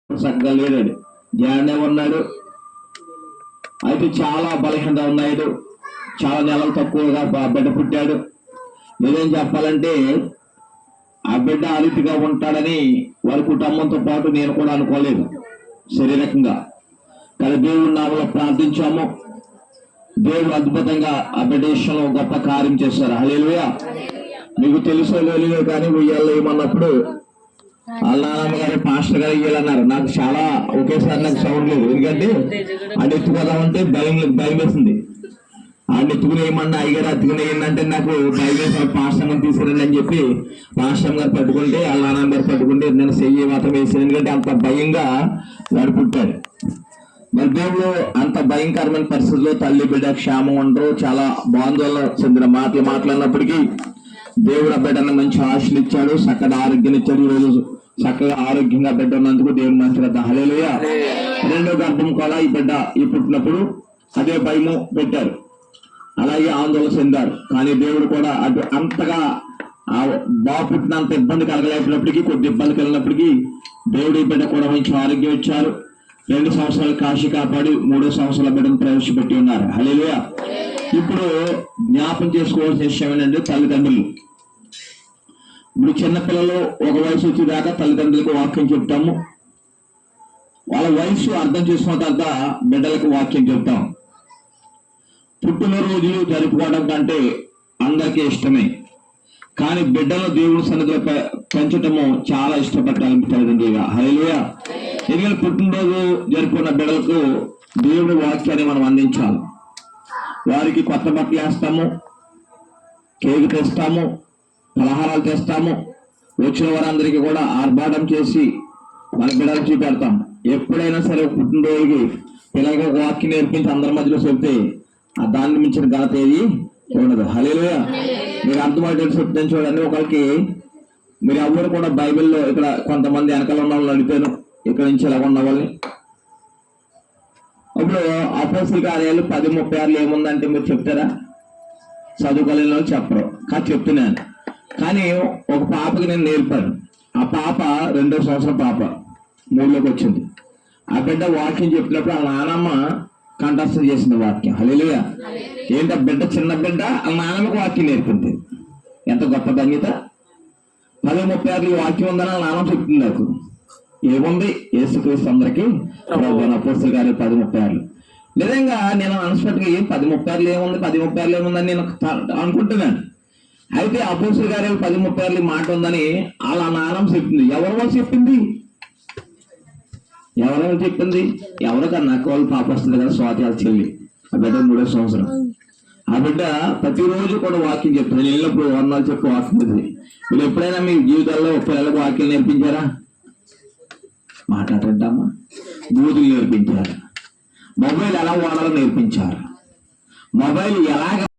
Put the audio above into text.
చక్కగా లేడాడు, ధ్యానే ఉన్నాడు. అయితే చాలా బలహీనత ఉన్నాడు, చాలా నెలలు తక్కువగా బిడ్డ పుట్టాడు. నిజం చెప్పాలంటే ఆ బిడ్డ ఆ రీతిగా ఉంటాడని వారి కుటుంబంతో పాటు నేను కూడా అనుకోలేదు శారీరకంగా. కానీ దేవుడి నామములో ప్రార్థించాము. దేవుడు అద్భుతంగా ఆ బిడ్డ విషయంలో గొప్ప కార్యం చేశారు. హల్లెలూయా. మీకు తెలుసో లేదో కానీ ఉయ్యాల్లో ఏమన్నప్పుడు వాళ్ళ నాన్నమ్మ గారు పాస్టర్ గారు ఇయ్యాలన్నారు. నాకు చాలా ఒకేసారి నాకు సౌండ్ లేదు, ఎందుకంటే ఆడ ఎత్తుకోదామంటే భయం వేసింది. ఆడ ఎత్తుకుని ఏమన్నా అయ్యారు అత్తుకుని ఏంటంటే నాకు భయం వేసి పాస్టర్ గారు తీసుకురండి అని చెప్పి పాస్టర్ గారు పట్టుకుంటే వాళ్ళ నాన్నమ్మ గారు పట్టుకుంటే నేను చెయ్యి మాత్రం వేసాను, ఎందుకంటే అంత భయంగా వాడు పుట్టాడు. మరి దేవుడు అంత భయంకరమైన పరిస్థితుల్లో తల్లి బిడ్డ క్షేమం ఉండరు, చాలా బాంధవుల చెందిన మాటలు మాట్లాడినప్పటికీ దేవుడు ఆ బిడ్డను మంచి ఆశలు ఇచ్చాడు, చక్కటి ఆరోగ్యం ఇచ్చాడు. ఈరోజు చక్కగా ఆరోగ్యంగా బిడ్డ ఉన్నందుకు దేవుడు మంచి హల్లెలూయా. రెండో గర్భం కూడా ఈ బిడ్డ పుట్టినప్పుడు అదే భయము పెట్టారు, అలాగే ఆందోళన చెందారు. కానీ దేవుడు కూడా అటు అంతగా బాగా పుట్టినంత ఇబ్బంది కలగలేకపోయినప్పటికీ, కొద్ది ఇబ్బంది కలిగినప్పటికీ దేవుడు ఈ బిడ్డ కూడా మంచి ఆరోగ్యం ఇచ్చారు. 2 సంవత్సరాలు కాశీ కాపాడి 3వ సంవత్సరాల బిడ్డను ప్రవేశపెట్టి ఉన్నారు. హల్లెలూయా. ఇప్పుడు జ్ఞాపం చేసుకోవాల్సిన విషయం ఏంటంటే తల్లిదండ్రులు. ఇప్పుడు చిన్నపిల్లలు ఒక వయసు వచ్చేదాకా తల్లిదండ్రులకు వాక్యం చెప్తాము, వాళ్ళ వయసు అర్థం చేసుకున్న తర్వాత బిడ్డలకు వాక్యం చెప్తాం. పుట్టినరోజులు జరుపుకోవడం కంటే అందరికీ ఇష్టమే, కానీ బిడ్డలు దేవుడి సన్నిధిలో పెంచటము చాలా ఇష్టపడతారు తల్లిదండ్రులుగా. హల్లెలూయా. ఎందుకంటే పుట్టినరోజు జరుపుకున్న బిడ్డలకు దేవుడి వాక్యాన్ని మనం అందించాలి. వారికి కొత్త బట్టలు వేస్తాము, కేక్ తెస్తాము, పలహారాలు తెస్తాము. వచ్చిన వారందరికీ కూడా ఆర్భాటం చేసి మన బిడ్డలు చూపెడతాం. ఎప్పుడైనా సరే పుట్టినరోజుకి పిల్లలకు వాక్యం నేర్పించి అందరి మధ్యలో చెప్తే ఆ దాన్ని మించిన ఘనత ఏది ఉండదు. హల్లెలూయా. మీరు అర్థమయ్యేటట్టు చెప్తాను చూడండి. ఒకరికి మీరు ఎవరు కూడా బైబిల్లో ఇక్కడ కొంతమంది వెనకాల ఉన్న వాళ్ళని అడిగాను, ఇక్కడ నుంచి ఎలా ఉన్న వాళ్ళని. ఇప్పుడు అపోస్తలుల కార్యాలు 10:36 ఏముందంటే మీరు చెప్తారా? చదువుకోలేని వాళ్ళు చెప్పరు, కానీ చెప్తున్నాను. కానీ ఒక పాపకి నేను నేర్పాను. ఆ పాప 2వ సంవత్సరం పాప 3లోకి వచ్చింది. ఆ బిడ్డ వాక్యం చెప్పినప్పుడు ఆ నానమ్మ కంఠస్థం చేసింది వాక్యం. హల్లెలూయా. ఏంటో బిడ్డ, చిన్న బిడ్డ ఆ నానమ్మకు వాక్యం నేర్పింది. ఎంత గొప్ప ధన్యత. 10:36 వాక్యం ఉందని ఆ నానమ్మ చెప్తుంది నాకు. ఏముంది? యేసుక్రీస్తు అందరికీ అపోస్తలుల కార్యాలు 10:36. నిజంగా నేను అన్స్పెక్ట్గా 10:36 ఏముంది, 10:36 ఏముందని నేను అనుకుంటున్నాను. అయితే అపోస్తలుల కార్యాలు 10:36 మాట ఉందని వాళ్ళ నాన్నమ్మ చెప్పింది. ఎవరో చెప్పింది? ఎవరెవరు చెప్పింది? ఎవరో కన్నా నాకు వాళ్ళు పాప వస్తుంది కదా, స్వాతి వాళ్ళ చెల్లి. ఆ బిడ్డ 3వ సంవత్సరం. ఆ బిడ్డ ప్రతిరోజు కూడా వాక్యం చెప్తుంది. నేను వెళ్ళినప్పుడు వర్ణాలు చెప్పి వాక్యం ఉంది. మీరు ఎప్పుడైనా మీ జీవితాల్లో పిల్లలకు వాక్యం నేర్పించారా? మాట్లాడతామా? బూతులు నేర్పించారు, మొబైల్ ఎలా వాడాలో నేర్పించారు, మొబైల్ ఎలాగ